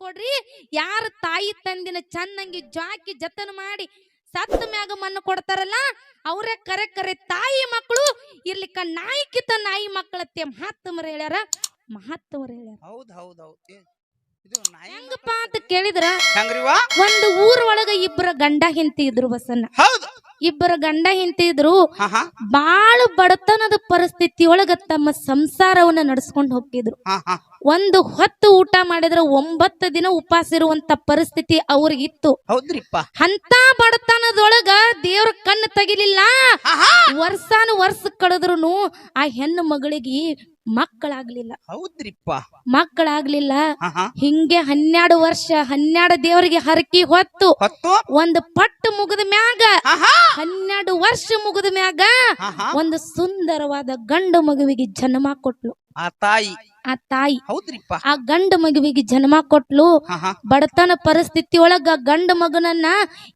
ಕೊಡ್ರಿ. ಯಾರ ತಾಯಿ ತಂದಿನ ಚಂದಂಗಿ ಜಾಕಿ ಜತನ ಮಾಡಿ ಸತ್ತ ಮ್ಯಾಗ ಮಣ್ಣು ಕೊಡ್ತಾರಲ್ಲ ಅವರೇ ಕರೆ ಕರೆ ತಾಯಿ ಮಕ್ಕಳು. ಇರ್ಲಿಕ್ಕ ನಾಯಿಕಿತ ನಾಯಿ ಮಕ್ಕಳತ್ತೆ ಮಹಾತ್ಮರು ಹೇಳ್ಯಾರ. ಹೌದ್ ಹೌದ್ ಹೌದ್ ಇದು ಹೆಂಗಪ್ಪ ಅಂತ ಕೇಳಿದ್ರ ಹೆಂಗ್ರಿವಾ ಒಂದು ಊರ್ ಒಳಗ ಇಬ್ಬರ ಗಂಡ ಹೆಂಡತಿ ಇದ್ರು ಬಸನ್ನ. ಹೌದು ಇಬ್ಬರ ಗಂಡ ಹೆಂಡತಿ ಇದ್ರು. ಹಾ ಹಾ ಬಾಳ ಬಡತನದ ಪರಿಸ್ಥಿತಿ ಒಳಗ ತಮ್ಮ ಸಂಸಾರವನ್ನ ನಡೆಸ್ಕೊಂಡು ಹೋಗ್ತಿದ್ರು. ಹಾ ಹಾ ಒಂದು ಹೊತ್ತು ಊಟ ಮಾಡಿದ್ರೆ 9 ದಿನ ಉಪವಾಸ ಇರುವಂತ ಪರಿಸ್ಥಿತಿ ಅವ್ರಿಗಿತ್ತು. ಹೌದ್ರಿಪ್ಪ ಅಂತ ಬಡತನದೊಳಗ ದೇವ್ರ ಕಣ್ಣು ತೆಗಿಲಿಲ್ಲ. ವರ್ಷಾನು ವರ್ಷ ಕಳೆದ್ರು ಆ ಹೆಣ್ಣು ಮಗಳಿಗೆ ಮಕ್ಕಳಾಗ್ಲಿಲ್ಲ. ಹೌದ್ರಿಪ್ಪ ಮಕ್ಕಳಾಗ್ಲಿಲ್ಲ. ಹಾ ಹಾ ಹಿಂಗೆ 12 ವರ್ಷ 12 ದೇವರಿಗೆ ಹರಕಿ ಹೊತ್ತು ಹೊತ್ತು ಒಂದು ಪಟ್ಟು ಮುಗಿದ ಮ್ಯಾಗ ಹಾ ಹಾ 12 ವರ್ಷ ಮುಗಿದ ಮ್ಯಾಗ ಹಾ ಹಾ ಒಂದು ಸುಂದರವಾದ ಗಂಡು ಮಗುವಿಗೆ ಜನ್ಮ ಕೊಟ್ಲು ಆ ತಾಯಿ. ಆ ತಾಯಿ. ಹೌದ್ರಿಪ್ಪ ಆ ಗಂಡು ಮಗುವಿಗೆ ಜನ್ಮ ಕೊಟ್ಲು. ಹಾ ಹಾ ಬಡತನ ಪರಿಸ್ಥಿತಿ ಒಳಗ ಗಂಡು ಮಗನನ್ನ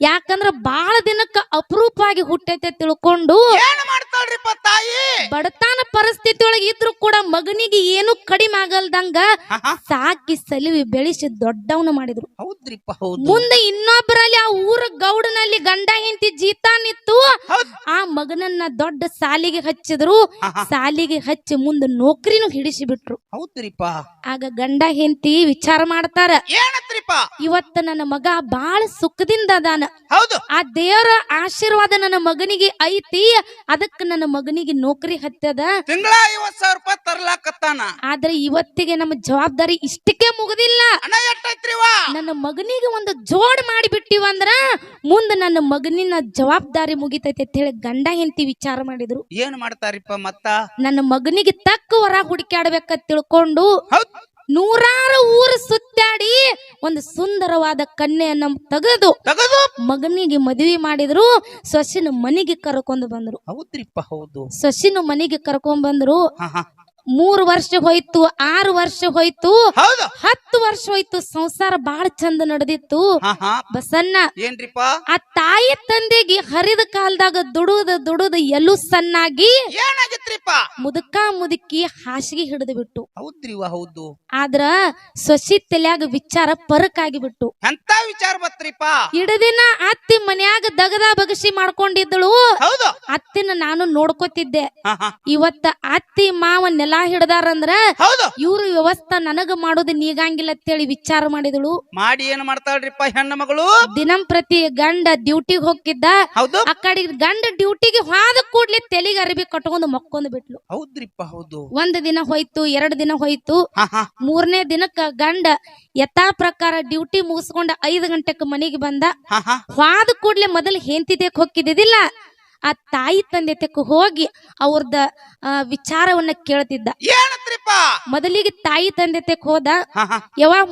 ಯಾಕಂದ್ರ ಬಾಳ ದಿನಕ್ಕ ಅಪರೂಪ ಆಗಿ ಹುಟ್ಟೈತೆ ತಿಳ್ಕೊಂಡು ಏನ್ ಮಾಡ್ತಾಳ್ರಿಪ್ಪ ತಾಯಿ? ಬಡತನ ಪರಿಸ್ಥಿತಿ ಒಳಗ ಇದ್ರು ಕೂಡ ಮಗನಿಗೆ ಏನು ಕಡಿಮೆ ಆಗಲ್ದಂಗ ಹಾ ಹಾ ಸಾಕಿ ಸಲಿವಿ ಬೆಳೆಸಿ ದೊಡ್ಡವನು ಮಾಡಿದ್ರು. ಹೌದ್ರಿಪ್ಪ ಹೌದು. ಮುಂದೆ ಇನ್ನೊಬ್ಬರಲ್ಲಿ ಆ ಊರ ಗೌಡನಲ್ಲಿ ಗಂಡ ಹೆಂಡತಿ ಜೀತ ನಿತ್ತು. ಹೌದ್ ಆ ಮಗನನ್ನ ದೊಡ್ಡ ಸಾಲಿಗೆ ಹಚ್ಚಿದ್ರು. ಹಾ ಹಾ ಸಾಲಿಗೆ ಹಚ್ಚಿ ಮುಂದೆ ನೌಕರಿನೂ ಹಿಡಿಸಿ ಬಿಟ್ರು. ಹೌದ್ರಿಪ್ಪ. ಆಗ ಗಂಡ ಹೆಂಡತಿ ವಿಚಾರ ಮಾಡ್ತಾರ, ಏನತ್ರಿಪ್ಪ? ಇವತ್ತ ನನ್ನ ಮಗ ಬಾಳ ಸುಖದಿಂದ ಅದಾನ. ಹೌದು ಆ ದೇವರ ಆಶೀರ್ವಾದ ನನ್ನ ಮಗನಿಗೆ ಐತಿ. ಅದಕ್ಕ ನನ್ನ ಮಗನಿಗೆ ನೌಕರಿ ಹತ್ತದ. ತಿಂಗಳ 50,000 ರೂಪಾಯಿ ತರ್ಲಾಕತ್ತಾನ. ಆದ್ರೆ ಇವತ್ತಿಗೆ ನಮ್ಮ ಜವಾಬ್ದಾರಿ ಇಷ್ಟಕ್ಕೆ ಮುಗುದಿಲ್ಲ. ಹಣ ಎಷ್ಟೈತ್ರಿವಾ? ನನ್ನ ಮಗನಿಗೆ ಒಂದು ಜೋಡ್ ಮಾಡಿ ಬಿಟ್ಟಿವಂದ್ರ ಮುಂದೆ ನನ್ನ ಮಗನಿನ ಜವಾಬ್ದಾರಿ ಮುಗಿತೈತೆ ಅಂತ ಹೇಳಿ ಗಂಡ ಹೆಂಡತಿ ವಿಚಾರ ಮಾಡಿದ್ರು. ಏನ್ ಮಾಡ್ತಾರಿಪ್ಪ ಮತ್ತ? ನನ್ನ ಮಗನಿಗೆ ತಕ್ಕ ವರ ಹುಡುಕ್ಯಾಡ್ಬೇಕಂತ ತಿಳ್ಕೊಂಡು ಹೌದ್ 100 ಊರು ಸುತ್ತಾಡಿ ಒಂದು ಸುಂದರವಾದ ಕನ್ಯೆಯನ್ನ ತೆಗೆದು ತಗದು ಮಗನಿಗೆ ಮದುವೆ ಮಾಡಿದ್ರು. ಸೊಸಿನ ಮನೆಗೆ ಕರ್ಕೊಂಡು ಬಂದ್ರು. ಹೌದ್ರಿಪ್ಪ ಹೌದು. ಸೊಸಿನ ಮನೆಗೆ ಕರ್ಕೊಂಡ್ ಬಂದ್ರು. ಹಾ ಹಾ 3 ವರ್ಷ ಹೋಯ್ತು, 6 ವರ್ಷ ಹೋಯ್ತು, ಹೌದು 10 ವರ್ಷ ಹೋಯ್ತು. ಸಂಸಾರ ಬಾಳ ಚಂದ ನಡೆದಿತ್ತು. ಹಾ ಹಾ ಬಸನ್ನ ಏನ್ರಿಪ್ಪ? ಆ ತಾಯಿ ತಂದೆಗೆ ಹರಿದ ಕಾಲದಾಗ ದುಡುದ ಎಲ್ಲೂ ಸಣ್ಣಾಗಿ ಏನಾಗಿತ್ರಿಪ್ಪ? ಮುದುಕ ಮುದುಕಿ ಹಾಸಿಗೆ ಹಿಡಿದು ಬಿಟ್ಟು. ಹೌದ್ರಿವ ಹೌದು. ಆದ್ರ ಸೊಸಿ ತಲ್ಯಾಗ ವಿಚಾರ ಪರಕಾಗಿ ಬಿಟ್ಟು. ಎಂತ ವಿಚಾರ ಬತ್ರಿಪ್ಪ? ಇಡದಿನ ಅತ್ತಿ ಮನ್ಯಾಗ ದಗದ ಬಗಸಿ ಮಾಡ್ಕೊಂಡಿದ್ದಳು. ಹೌದು ಅತ್ತಿನ ನಾನು ನೋಡ್ಕೊತಿದ್ದೆ. ಹಾ ಹಾ ಇವತ್ತ ಅತ್ತಿ ಮಾವ ನೆಲ ಹಿಡ್ದಾರಂದ್ರ ಹೌದು ಇವ್ರ ವ್ಯವಸ್ಥಾ ನನಗ ಮಾಡೋದು ನೀಗಂಗಿಲ್ಲ ಅಂತೇಳಿ ವಿಚಾರ ಮಾಡಿದಳು. ಮಾಡಿ ಏನ್ ಮಾಡ್ತಾಳ್ರಿಪ್ಪ ಹೆಣ್ಣು ಮಗಳು? ದಿನಂಪ್ರತಿ ಗಂಡ ಡ್ಯೂಟಿಗೆ ಹೋಗಿದ್ದ. ಹೌದು ಆ ಕಡೆ ಗಂಡ ಡ್ಯೂಟಿಗೆ ಹೋದ ಕೂಡ್ಲೆ ತೆಲಿಗೆ ಅರಿಬಿ ಕಟ್ಕೊಂಡು ಮಕ್ಕೊಂಡ್ ಬಿಟ್ಲು. ಹೌದ್ರಿಪ್ಪ ಹೌದು. 1 ದಿನ ಹೋಯ್ತು, 2 ದಿನ ಹೋಯ್ತು. ಹಾ ಹಾ 3ನೇ ದಿನಕ್ಕ ಗಂಡ ಯಥಾ ಪ್ರಕಾರ ಡ್ಯೂಟಿ ಮುಗಿಸ್ಕೊಂಡ 5 ಗಂಟೆಗೆ ಮನೆಗೆ ಬಂದ. ಹಾ ಹಾ ಹೋದ ಕೂಡ್ಲೆ ಮೊದಲು ಹೆಂಡತಿದೇಕ್ ಹೋಗಿದ್ದಿಲ್ಲ, ಆ ತಾಯಿ ತಂದೆ ತೆಕ್ಕ ಹೋಗಿ ಅವ್ರದ ವಿಚಾರವನ್ನ ಕೇಳ್ತಿದ್ದ. ಏನತ್ರಿಪ್ಪ? ಮೊದಲಿಗೆ ತಾಯಿ ತಂದೆ ತೆಕ್ ಹೋದ. ಹಾ ಹಾ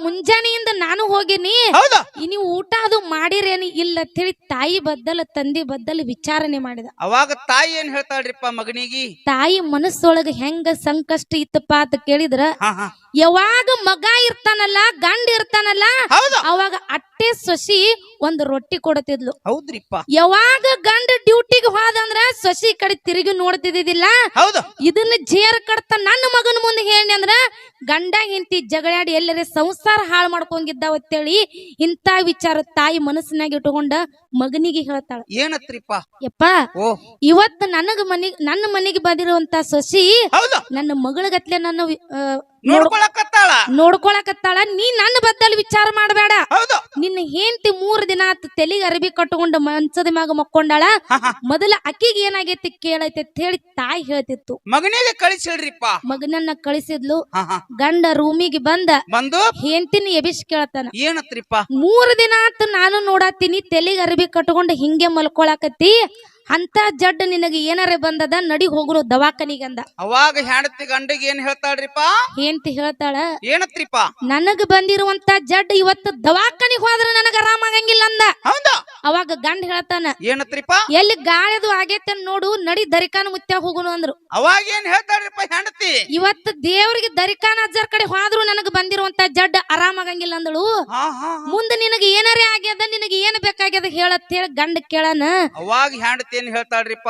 ಮುಂಜಾನೆಯಿಂದ ನಾನು ಹೋಗಿನಿ, ಹೌದು ನೀವು ಊಟ ಅದು ಮಾಡಿರೇನಿ ಇಲ್ಲ ಅಂತ ಹೇಳಿ ತಾಯಿ ಬದ್ದಲ ತಂದೆ ಬದ್ದಲ ವಿಚಾರಣೆ ಮಾಡಿದ. ಅವಾಗ ತಾಯಿ ಏನ್ ಹೇಳ್ತಾಳ್ರಿಪ್ಪ ಮಗನಿಗೆ? ತಾಯಿ ಮನಸ್ಸೊಳಗ ಹೆಂಗ ಸಂಕಷ್ಟ ಇತ್ತಪ್ಪ ಅಂತ ಕೇಳಿದ್ರ, ಹಾ ಹಾ ಯಾವಾಗ ಮಗ ಇರ್ತಾನಲ್ಲ ಗಂಡ ಇರ್ತಾನಲ್ಲ ಹೌದು ಅವಾಗ ಅಟ್ಟೆ ಸೊಸಿ ಒಂದು ರೊಟ್ಟಿ ಕೊಡ್ತಿದ್ಲು. ಹೌದ್ರಿಪ್ಪ ಯಾವಾಗ ಗಂಡ ಡ್ಯೂಟಿಗೆ ಹೋದಂದ್ರ ಸೊಸಿ ಕಡೆ ತಿರುಗಿ ನೋಡ್ತಿದ್ದಿಲ್ಲ. ಹೌದು ಇದನ್ನ ಜೇರ್ ಕಡ್ತ ನನ್ನ ಮಗನ ಮುಂದೆ ಹೇಳಿ ಅಂದ್ರ ಗಂಡ ಹೆಂಡತಿ ಜಗಳಾಡಿ ಎಲ್ಲರೇ ಸಂಸಾರ ಹಾಳು ಮಾಡ್ಕೊಂಗಿದ್ದಾವ ಅಂತೇಳಿ ಇಂತ ವಿಚಾರ ತಾಯಿ ಮನಸ್ಸಿನಾಗ ಇಟ್ಕೊಂಡ ಮಗನಿಗೆ ಹೇಳ್ತಾಳ. ಏನತ್ರಿಪ್ಪ? ಯಪ್ಪ ಓ ಇವತ್ತು ನನ್ನ ಮನೆಗೆ ಬಂದಿರುವಂತ ಸೊಸಿ ಹೌದು ನನ್ನ ಮಗಳಗತ್ಲೆ ನನ್ನ ನೋಡ್ಕೊಳಕತ್ತಾಳ. ನೋಡ್ಕೊಳಕತ್ತಾಳ. ನೀ ನನ್ನ ಬದ್ದಲ್ ವಿಚಾರ ಮಾಡಬೇಡ. ಹೌದು ನಿನ್ನ ಹೆಂಡತಿ 3 ದಿನ ಆತ ತೆಲಿಗೆ ಅರಬಿ ಕಟ್ಕೊಂಡ ಮಂಚದ ಮ್ಯಾಗ ಮಕ್ಕೊಂಡಾಳ. ಹಾ ಹಾ ಮೊದಲ ಅಕ್ಕಿಗೆ ಏನಾಗೈತಿ ಕೇಳೈತೆ ಅಂತ ಹೇಳಿ ತಾಯಿ ಹೇಳ್ತಿತ್ತು. ಮಗನಿಗೆ ಕಳಿಸಿಳ್ರಿಪ್ಪ. ಮಗನನ್ನ ಕಳಿಸಿದ್ಲು. ಹಾ ಹಾ ಗಂಡ ರೂಮಿಗೆ ಬಂದು ಹೆಂಡತಿನ ಎಬಿಸ್ ಕೇಳ್ತಾನ. ಏನತ್ರಿಪ್ಪ? 3 ದಿನ ಆತ ನಾನು ನೋಡತ್ತೀನಿ ತೆಲಿಗೆ ಅರಬಿ ಕಟ್ಕೊಂಡ ಹಿಂಗೆ ಮಲ್ಕೊಳಕತ್ತಿ. ಅಂತ ಜಡ್ ನಿನಗೆ ಏನಾರೇ ಬಂದದ ನಡಿ ಹೋಗ್ರು ದವಾಖಾನಿಗಂದ. ಅವಾಗ ಹೆಂಡತಿ ಗಂಡಿಗೆ ಏನ್ ಹೇಳ್ತಾಳ್ರಿಪ್ಪ? ಹೆಂಡತಿ ಹೇಳ್ತಾಳ, ಏನತ್ರಿಪ್ಪ? ನನಗ ಬಂದಿರುವಂತ ಜಡ್ ಇವತ್ತು ದವಾಖಾನಿಗೆ ಹೋದ್ರ ನನಗ ಆರಾಮ ಆಗಂಗಿಲ್ಲ ಅಂದ. ಹೌದು ಅವಾಗ ಗಂಡ ಹೇಳ್ತಾನ, ಏನತ್ರಿಪ್ಪ? ಎಲ್ಲಿ ಗಾಳಿದು ಆಗೈತೆ ನೋಡು, ನಡಿ ದರಿಕಾನ ಮುತ್ಯ ಹೋಗುನು ಅಂದ್ರು. ಅವಾಗ ಏನ್ ಹೇಳ್ತಾಳ್ರಿಪ್ಪ ಹೆಂಡತಿ? ಇವತ್ತು ದೇವ್ರಿಗೆ ದರಿಕಾನ ಅಜ್ಜರ್ ಕಡೆ ಹೋದ್ರು ನನಗ ಬಂದಿರುವಂತ ಜಡ್ ಆರಾಮ ಆಗಂಗಿಲ್ಲ ಅಂದಳು. ಹಾ ಹಾ ಮುಂದೆ ನಿನಗೆ ಏನಾರೇ ಆಗ್ಯದ, ನಿನಗೆ ಏನ್ ಬೇಕಾಗ್ಯದ ಹೇಳತ್ ಹೇಳಿ ಗಂಡ ಕೇಳನ. ಅವಾಗ ಹೆಂಡತಿ ಹೆಂಡತಿ ಏನ್ ಹೇಳ್ತಾಳ್ರಿಪ್ಪ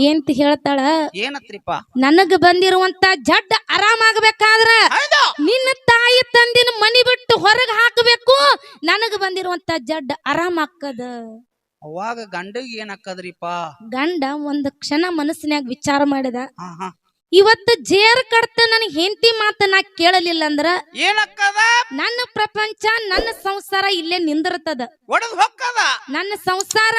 ಏಂತ ಹೇಳ್ತಾಳ ಏನತ್ರಿಪ್ಪ ನನಗ ಬಂದಿರುವಂತ ಜಡ್ ಆರಾಮಾಗಬೇಕಾದ್ರ ಹೌದು ನಿನ್ನ ತಾಯಿ ತಂದಿನ ಮನಿ ಬಿಟ್ಟು ಹೊರಗ್ ಹಾಕಬೇಕು ನನಗ ಬಂದಿರುವಂತ ಜಡ್ ಆರಾಮಾಕ್ಕದ ಅವಾಗ ಗಂಡಗ್ ಏನ್ ಹಾಕದ್ರಿಪ್ಪ ಗಂಡ ಒಂದ್ ಕ್ಷಣ ಮನಸ್ಸಿನ್ಯಾಗ ವಿಚಾರ ಮಾಡಿದ ಹಾ ಹಾ ಇವತ್ತು ಜೇರ್ ಕಡ್ತ ನನಗ್ ಹೆಂಡತಿ ಮಾತ ನಾ ಕೇಳಲಿಲ್ಲ ಅಂದ್ರ ಏನಕ್ಕದ ನನ್ನ ಪ್ರಪಂಚ ನನ್ನ ಸಂಸಾರ ಇಲ್ಲೇ ನಿಂದಿರ್ತದ ಒಡದ್ ಹೊಕ್ಕದ ನನ್ನ ಸಂಸಾರ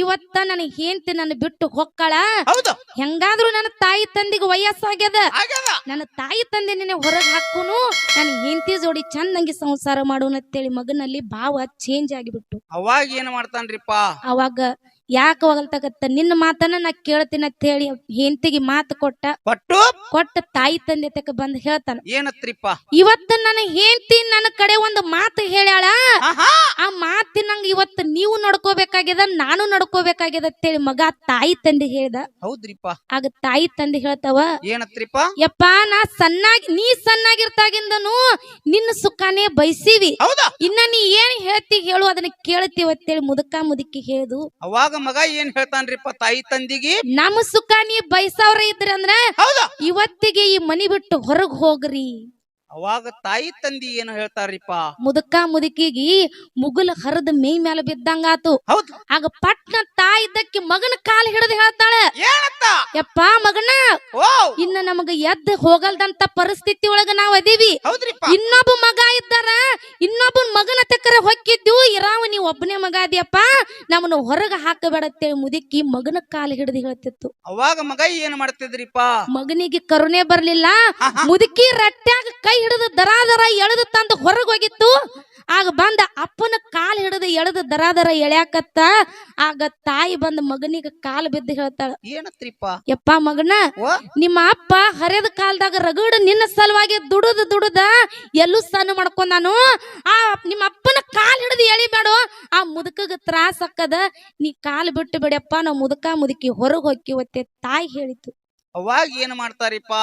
ಇವತ್ತ ನನಗ್ ಹೆಂಡತಿ ನನ್ನ ಬಿಟ್ಟು ಹೊಕ್ಕಳ ಹೌದು ಹೆಂಗಾದ್ರೂ ನನ್ನ ತಾಯಿ ತಂದಿಗೆ ವಯಸ್ಸಾಗ್ಯದ ಆಗ್ಯದ ನನ್ನ ತಾಯಿ ತಂದೆ ನಿನ್ನೆ ಹೊರಗೆ ಹಾಕುನು ನನ್ನ ಹೆಂಡತಿ ಜೋಡಿ ಚಂದಂಗಿ ಸಂಸಾರ ಮಾಡೋಣ ಅಂತೇಳಿ ಮಗನಲ್ಲಿ ಭಾವ ಚೇಂಜ್ ಆಗಿಬಿಟ್ಟು ಅವಾಗ ಏನ್ ಮಾಡ್ತಾನ್ರಿಪ್ಪ ಅವಾಗ ಯಾಕ ಹೋಗಲ್ತಗತ್ತ ನಿನ್ನ ಮಾತನ್ನ ನಾ ಕೇಳ್ತೀನಿ ಅಂತ ಹೇಳಿ ಹೆಂಡತಿಗೆ ಮಾತು ಕೊಟ್ಟ ತಾಯಿ ತಂದೆ ತಕ ಬಂದ್ ಹೇಳ್ತಾನ ಏನತ್ರಿಪ್ಪ ಇವತ್ತ ನನ್ನ ಹೆಂಡತಿ ನನ್ನ ಕಡೆ ಒಂದು ಮಾತು ಹೇಳ್ಯಾಳ ಆಹಾ ಆ ಮಾತಿನಂಗ ಇವತ್ತು ನೀವು ನಡ್ಕೋಬೇಕಾಗ್ಯದ ನಾನು ನಡ್ಕೋಬೇಕಾಗ್ಯದ ಅಂತೇಳಿ ಮಗ ತಾಯಿ ತಂದೆ ಹೇಳ್ದ ಹೌದ್ರಿಪ್ಪ ಆಗ ತಾಯಿ ತಂದೆ ಹೇಳ್ತಾವ ಏನತ್ರಿಪ್ಪ ಯಪ್ಪ ನಾ ನೀ ಸಣ್ಣಾಗಿರ್ತಾಗಿಂದನು ನಿನ್ನ ಸುಖಾನೇ ಬಯಸೀವಿ ಹೌದಾ ಇನ್ನ ನೀ ಏನ್ ಹೇಳ್ತಿ ಹೇಳು ಅದನ್ನ ಕೇಳ್ತೀವಿ ಅಂತೇಳಿ ಮುದುಕಿ ಹೇಳು ಅವಾಗ ಮಗ ಏನ್ ಹೇಳ್ತಾನ್ರಿಪ್ಪ ತಾಯಿ ತಂದಿಗಿ ನಮ್ಮ ಸುಖ ನೀ ಬಯಸವ್ರ ಇದ್ರಿ ಅಂದ್ರ ಹೌದಾ ಇವತ್ತಿಗೆ ಈ ಮನಿ ಬಿಟ್ಟು ಹೊರಗ್ ಹೋಗ್ರಿ ಅವಾಗ ತಾಯಿ ತಂದಿ ಏನು ಹೇಳ್ತಾರ್ರಿಪ್ಪ ಮುದುಕಿಗಿ ಮುಗುಲ್ ಹರಿದ ಮೈ ಮೇಲೆ ಬಿದ್ದಂಗಾತು ಹೌದು ಆಗ ಪಟ್ನ ತಾಯಿ ಇದ್ದಕ್ಕೆ ಮಗನ ಕಾಲ್ ಹಿಡಿದು ಹೇಳ್ತಾಳೆ ಏನತ್ತ ಯಪ್ಪ ಮಗನ ಓ ಇನ್ನ ನಮಗ ಎದ್ದು ಹೋಗಲ್ದಂತ ಪರಿಸ್ಥಿತಿ ಒಳಗ ನಾವ್ ಅದೀವಿ ಹೌದ್ರಿಪ್ಪ ಇನ್ನೊಬ್ಬ ಮಗ ಇದ್ದಾರ ಇನ್ನೊಬ್ಬ ಮಗನ ತಕ್ಕರೆ ಹೊಕ್ಕಿದ್ದು ಇರಾವ ನೀವ್ ಒಬ್ಬನೇ ಮಗ ಅದಿಯಪ್ಪ ನಮ್ಮನ್ನ ಹೊರಗ ಹಾಕಬೇಡತ್ತೆ ಮುದುಕಿ ಮಗನ ಕಾಲ್ ಹಿಡಿದು ಹೇಳ್ತಿತ್ತು ಅವಾಗ ಮಗ ಏನ್ ಮಾಡ್ತಿದ್ರಿಪ್ಪ ಮಗನಿಗೆ ಕರುಣೆ ಬರ್ಲಿಲ್ಲ ಮುದುಕಿ ರಟ್ಟ್ಯಾಗ ಕೈ ಹಿಡಿದು ದರಾದರ ಎಳೆದು ತಂದು ಹೊರಗೆ ಹೋಗಿತ್ತು ಆಗ ಬಂದ ಅಪ್ಪನ ಕಾಲ್ ಹಿಡಿದು ಎಳೆದು ದರಾದರ ಎಳ್ಯಾಕತ್ತ ಆಗ ತಾಯಿ ಬಂದ ಮಗನಿಗೆ ಕಾಲ್ ಬಿದ್ದು ಹೇಳ್ತಾಳ ಏನತ್ರಿಪ್ಪ ಯಪ್ಪ ಮಗನ ನಿಮ್ಮ ಅಪ್ಪ ಹರಿದ ಕಾಲದಾಗ ರಗಡ ನಿನ್ನ ಸಲುವಾಗಿ ದುಡುದ ಎಲ್ಲೂ ಸಣ್ಣ ಮಾಡ್ಕೊಂಡಾನು ಆ ನಿಮ್ಮ ಅಪ್ಪನ ಕಾಲ್ ಹಿಡಿದು ಎಳಿಬೇಡ ಆ ಮುದುಕಗ ತ್ರಾಸ ಆಕ್ಕದ ನೀ ಕಾಲ್ ಬಿಟ್ಟು ಬಿಡಪ್ಪ ನಾವು ಮುದುಕಿ ಹೊರಗೆ ಹೋಗಿವತ್ತೆ ತಾಯಿ ಹೇಳಿತು ಅವಾಗ ಏನ್ ಮಾಡ್ತಾರಿಪ್ಪ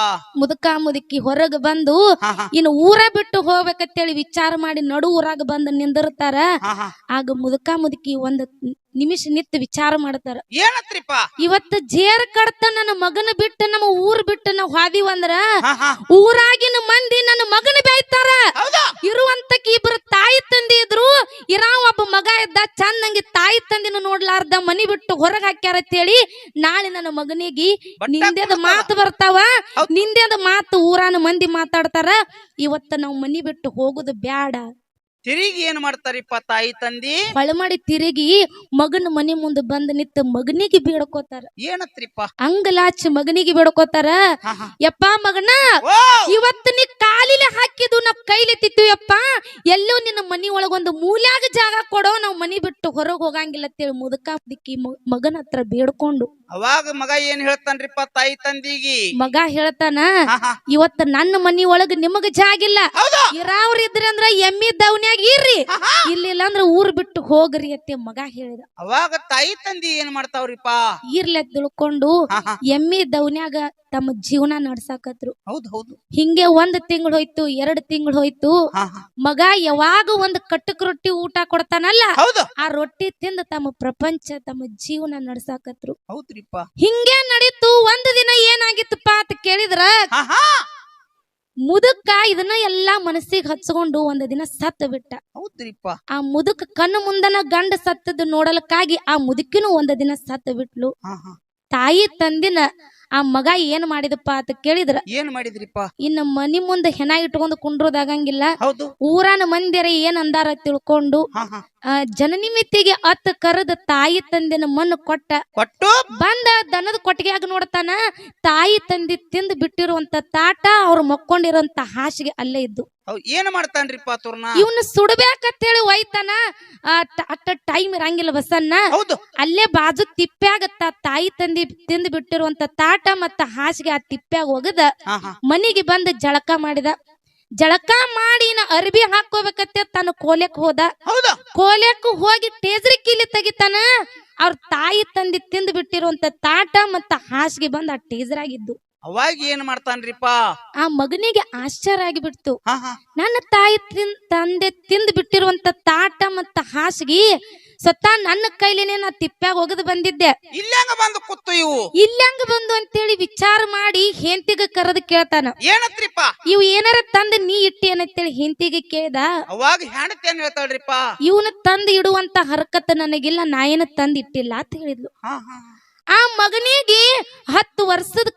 ಮುದುಕಿ ಹೊರಗ ಬಂದು ಇನ್ನು ಊರ ಬಿಟ್ಟು ಹೋಗ್ಬೇಕಂತೇಳಿ ವಿಚಾರ ಮಾಡಿ ನಡು ಊರಾಗ ಬಂದು ನಿಂದಿರ್ತಾರ ಆಗ ಮುದುಕಿ ಒಂದ್ ನಿಮಿಷ ನಿಂತು ವಿಚಾರ ಮಾಡ್ತಾರ ಏನತ್ರಿಪ್ಪ ಇವತ್ತು ಜೇರ್ ಕಡ್ತ ನನ್ನ ಮಗನ ಬಿಟ್ಟು ನಮ್ಮ ಊರ್ ಬಿಟ್ಟು ನಾವ್ ಹಾದಿವಂದ್ರ ಊರಾಗಿನ ಮಂದಿ ನನ್ನ ಮಗನ ಬೈತಾರ ಇರುವಂತಕ್ಕೆ ಇಬ್ರು ತಾಯಿ ತಂದಿ ಇದ್ರು ಇರಾವ ಒಬ್ಬ ಮಗ ಇದ್ದ ಚಂದಂಗಿ ತಾಯಿ ತಂದಿನ ನೋಡ್ಲಾರ್ದ ಮನಿ ಬಿಟ್ಟು ಹೊರಗ್ ಹಾಕ್ಯಾರ ಅಂತೇಳಿ ನಾಳೆ ನನ್ನ ಮಗನಿಗೆ ನಿಂದೆದ ಮಾತು ಬರ್ತಾವ ನಿಂದೆದ ಮಾತು ಊರಾನ ಮಂದಿ ಮಾತಾಡ್ತಾರ ಇವತ್ತ ನಾವ್ ಮನಿ ಬಿಟ್ಟು ಹೋಗುದು ಬ್ಯಾಡ ತಿರುಗಿ ಏನ್ ಮಾಡ್ತಾರಿಪ್ಪ ತಾಯಿ ತಂದಿ ಮಾಡಿ ತಿರುಗಿ ಮಗನ ಮನೆ ಮುಂದೆ ಬಂದ್ ನಿಂತ ಮಗನಿಗೆ ಬೇಡ್ಕೋತಾರ ಏನತ್ರಿಪ್ಪ ಅಂಗಲಾಚಿ ಮಗನಿಗೆ ಬೇಡ್ಕೋತಾರ ಯಪ್ಪ ಮಗನ ಇವತ್ತು ನೀ ಕಾಲಿಲೆ ಹಾಕಿದ್ದು ನಾವ್ ಕೈಲೆತ್ತಿತ್ತೀವಪ್ಪ ಎಲ್ಲೋ ನಿನ್ನ ಮನಿ ಒಳಗೊಂದು ಮೂಲ್ಯಾಗ ಜಾಗ ಕೊಡೋ ನಾವ್ ಮನಿ ಬಿಟ್ಟು ಹೊರಗ್ ಹೋಗಂಗಿಲ್ಲ ಅಂತೇಳಿ ಮುದುಕಿ ಮಗನ ಹತ್ರ ಬೇಡ್ಕೊಂಡು ಅವಾಗ ಮಗ ಏನ್ ಹೇಳ್ತಾನ್ರಿಪ್ಪ ತಾಯಿ ತಂದಿಗಿ ಮಗ ಹೇಳ್ತಾನ ಇವತ್ತ ನನ್ನ ಮನಿ ಒಳಗ ನಿಮಗ ಜಾಗಿಲ್ಲ ಇರಾವ್ರ ಇದ್ರಿ ಅಂದ್ರ ಎಮ್ಮಿ ದವನ್ಯಾಗ ಇರ್ರಿ ಇಲ್ಲಿಲ್ಲ ಅಂದ್ರ ಊರ್ ಬಿಟ್ಟು ಹೋಗ್ರಿ ಅಂತ ಮಗ ಹೇಳಿದ ಅವಾಗ ತಾಯಿ ತಂದಿ ಏನ್ ಮಾಡ್ತಾವ್ರಿಪ್ಪ ಇರ್ಲಿ ತಿಳ್ಕೊಂಡು ಎಮ್ಮಿ ದವನ್ಯಾಗ ತಮ್ಮ ಜೀವನ ನಡ್ಸಾಕತ್ರು ಹೌದು ಹೌದು ಹಿಂಗೆ 1 ತಿಂಗಳು ಹೋಯ್ತು 2 ತಿಂಗಳು ಹೋಯ್ತು ಮಗ ಯಾವಾಗ ಒಂದ್ ಕಟ್ಟಕ್ ರೊಟ್ಟಿ ಊಟ ಕೊಡ್ತಾನಲ್ಲ ಆ ರೊಟ್ಟಿ ತಿಂದ ತಮ್ಮ ಪ್ರಪಂಚ ತಮ್ಮ ಜೀವನ ನಡ್ಸಾಕತ್ರು ಹೌದ್ರಿಪ್ಪ ಹಿಂಗೆ ನಡೀತು ಒಂದ್ ದಿನ ಏನಾಗಿತ್ತಪ್ಪ ಅಂತ ಕೇಳಿದ್ರ ಮುದುಕ ಇದನ್ನ ಎಲ್ಲಾ ಮನಸ್ಸಿಗೆ ಹಚ್ಕೊಂಡು ಒಂದ್ ದಿನ ಸತ್ತ ಬಿಟ್ಟ ಹೌದ್ರಿಪ್ಪ ಆ ಮುದುಕ ಕಣ್ಣು ಮುಂದನ ಗಂಡ ಸತ್ತದ ನೋಡಲಕ್ಕಾಗಿ ಆ ಮುದುಕಿನೂ ಒಂದ್ ದಿನ ಸತ್ತ ಬಿಟ್ಲು ತಾಯಿ ತಂದಿನ ಆ ಮಗ ಏನ್ ಮಾಡಿದಪ್ಪ ಅಂತ ಕೇಳಿದ್ರ ಏನ್ ಮಾಡಿದ್ರಿಪ್ಪ ಇನ್ನ ಮನಿ ಮುಂದೆ ಹೆಣ ಇಟ್ಕೊಂಡು ಕುಂಡ್ರೋದಾಗಂಗಿಲ್ಲ ಊರಾನ ಮಂದಿರ ಏನ್ ಅಂದಾರ ತಿಳ್ಕೊಂಡು ಜನನಿ ಮಿತ್ತಿಗೆ ಅತ್ತ ಕರೆದ ತಾಯಿ ತಂದಿನ ಮಣ್ಣು ಕೊಟ್ಟು ಬಂದ ದನದ ಕೊಟ್ಟಿಗೆಯಾಗ ನೋಡ್ತಾನ ತಾಯಿ ತಂದಿ ತಿಂದು ಬಿಟ್ಟಿರುವಂತ ತಾಟ ಅವ್ರು ಮಕ್ಕೊಂಡಿರುವಂತ ಹಾಸಿಗೆ ಅಲ್ಲೇ ಇದ್ದು ಏನ್ ಮಾಡ್ತಾನ್ರಿಪ್ಪ ಇವನ್ನ ಸುಡ್ಬೇಕಂತೇಳಿ ಒಯ್ತಾನ ಅಟ್ಟ ಟೈಮ್ ಇರಂಗಿಲ್ಲ ಬಸನ್ನ ಅಲ್ಲೇ ಬಾಜು ತಿಪ್ಪ್ಯಾಗತ್ತ ತಾಯಿ ತಂದಿ ತಿಂದು ಬಿಟ್ಟಿರುವಂತ ತಾಟ ಮತ್ತ ಹಾಸಿಗೆ ಆ ತಿಪ್ಪ್ಯಾಗ ಹೋಗದ ಮನಿಗೆ ಬಂದು ಜಳಕ ಮಾಡಿದ ಜಳಕ ಮಾಡಿ ಅರ್ಬಿ ಹಾಕೋಬೇಕತ್ತೆ ತಾನು ಕೋಲೆಕ್ ಹೋದ ಕೋಲೆಕ್ ಹೋಗಿ ಟೇಜ್ರಿ ಕೀಲಿ ತೆಗಿತಾನ ಅವ್ರ ತಾಯಿ ತಂದಿ ತಿಂದು ಬಿಟ್ಟಿರುವಂತ ತಾಟ ಮತ್ತ ಹಾಸಿಗೆ ಬಂದ್ ಆ ಟೇಜ್ರಾಗಿದ್ದು ಅವಾಗ ಏನ್ ಮಾಡ್ತಾನ್ರಿಪ್ಪ ಆ ಮಗನಿಗೆ ಆಶ್ಚರ್ಯ ಆಗಿಬಿಡ್ತು ನನ್ನ ತಾಯಿ ತಂದೆ ತಿಂದು ಬಿಟ್ಟಿರುವಂತ ತಾಟ ಮತ್ತ ಹಾಸಿಗೆ ಸ್ವತಃ ನನ್ನ ಕೈಲೇನೆ ನಾ ತಿಪ್ಪ್ಯಾಗ ಒಗದು ಬಂದಿದ್ದೆ. ಇಲ್ಲಿ ಹೆಂಗ ಬಂದು ಕೂತು ಇವು ಇಲ್ಲೆಂಗ ಬಂದು ಅಂತೇಳಿ ವಿಚಾರ ಮಾಡಿ ಹೆಂತಿಗ ಕರೆದು ಕೇಳ್ತಾನ. ಏನತ್ರಿಪ್ಪ? ಇವು ಏನಾರ ತಂದ್ ನೀ ಇಟ್ಟಿ ಏನಂತೇಳಿ ಹೆಂತಿಗೆ ಕೇಳ್ದ. ಅವಾಗ ಹೆಂಡತಿ ಏನ್ ಹೇಳ್ತಾಳ್ರಿಪ್ಪ? ಇವನ ತಂದ್ ಇಡುವಂತ ಹರಕತ್ ನನಗಿಲ್ಲ, ನಾ ಏನ ತಂದ್ ಇಟ್ಟಿಲ್ಲ ಅಂತ ಹೇಳಿದ್ಲು. ಹಾ ಹಾ ಆ ಮಗನಿಗೆ 10 ವರ್ಷದ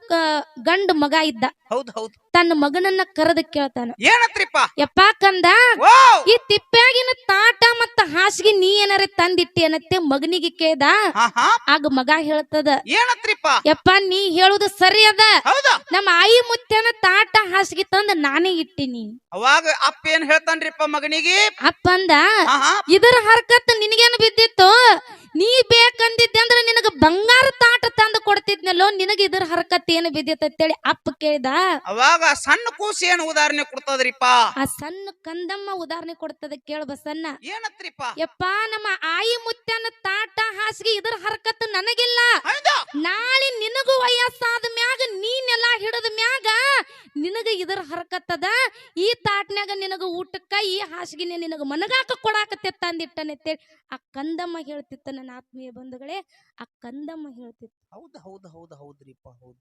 ಗಂಡು ಮಗ ಇದ್ದ. ಹೌದ್ ಹೌದ್. ತನ್ನ ಮಗನನ್ನ ಕರೆದು ಕೇಳ್ತಾನ. ಏನತ್ರಿಪ್ಪ? ಯಪ್ಪಾ ಕಂದ, ಓ ಈ ತಿಪ್ಪ್ಯಾಗಿನ ತಾಟ ಮತ್ತ ಹಾಸಿಗೆ ನೀ ಏನಾರ ತಂದಿಟ್ಟಿ ಅನ್ನತ್ತೆ ಮಗನಿಗೆ ಕೇಳ್ದ. ಹಾ ಹಾ ಆಗ ಮಗ ಹೇಳ್ತದ, ಏನತ್ರಿಪ್ಪ? ಯಪ್ಪಾ ನೀ ಹೇಳುದು ಸರಿ ಅದ, ಹೌದಾ? ನಮ್ಮ ಆಯಿ ಮುತ್ಯನ ತಾಟ ಹಾಸಿಗೆ ತಂದ ನಾನೇ ಇಟ್ಟಿನಿ. ಅವಾಗ ಅಪ್ಪ ಏನ್ ಹೇಳ್ತಾನ್ರಿಪ್ಪ ಮಗನಿಗೆ? ಅಪ್ಪ ಅಂದ, ಹಾ ಹಾ ಇದರ ಹರ್ಕತ್ ನಿನಗೇನು ಬಿದ್ದಿತ್ತು? ನೀ ಬೇಕಂದಿದ್ದೆ ಅಂದ್ರೆ ನಿನಗ ಬಂಗಾರ ತಾಟ ತಂದು ಕೊಡ್ತಿದ್ನಲ್ಲೋ, ನಿನಗ ಇದರ ಹರ್ಕತ್ ಏನು ಬಿದ್ದಿತ್ತು ಅಂತೇಳಿ ಅಪ್ಪ ಕೇಳ್ದ. ಅವಾಗ ಸಣ್ಣ ಕೂಸಿ ಏನ್ ಉದಾಹರಣೆ ಕೊಡ್ತದ್ರಿಪ್ಪ? ಆ ಸಣ್ಣ ಕಂದಮ್ಮ ಉದಾಹರಣೆ ಕೊಡ್ತದ ಕೇಳ ಬಸನ್ನ. ಏನತ್ರಿಪ್ಪ? ಯಪ್ಪಾ ನಮ್ಮ ಆಯಿ ಮುತ್ಯನ ತಾಟ ಹಾಸಿಗೆ ಇದರ ಹರ್ಕತ್ ನನಗಿಲ್ಲ. ಹೌದಾ? ನಾಳೆ ನಿನಗೂ ವಯಸ್ಸಾದ ಮ್ಯಾಗ ನೀನೆಲ್ಲಾ ಹಿಡದ ಮ್ಯಾಗ ನಿನಗ ಇದರ ಹರ್ಕತ್ತದ. ಈ ತಾಟ್ನ್ಯಾಗ ನಿನಗ ಊಟಕ್ಕ ಈ ಹಾಸಿಗೆನೆ ನಿನಗ ಮನಗಾಕ ಕೊಡಾಕತ್ತೆ ತಂದಿಟ್ಟನೆತ್ತೇಳಿ ಆ ಕಂದಮ್ಮ ಹೇಳ್ತಿತ್ತ. ನನ್ನ ಆತ್ಮೀಯ ಬಂಧುಗಳೇ, ಆ ಕಂದಮ್ಮ ಹೇಳ್ತಿತ್ತು. ಹೌದ್ ಹೌದ್ ಹೌದ್ ಹೌದ್ರಿಪ್ಪ ಹೌದು.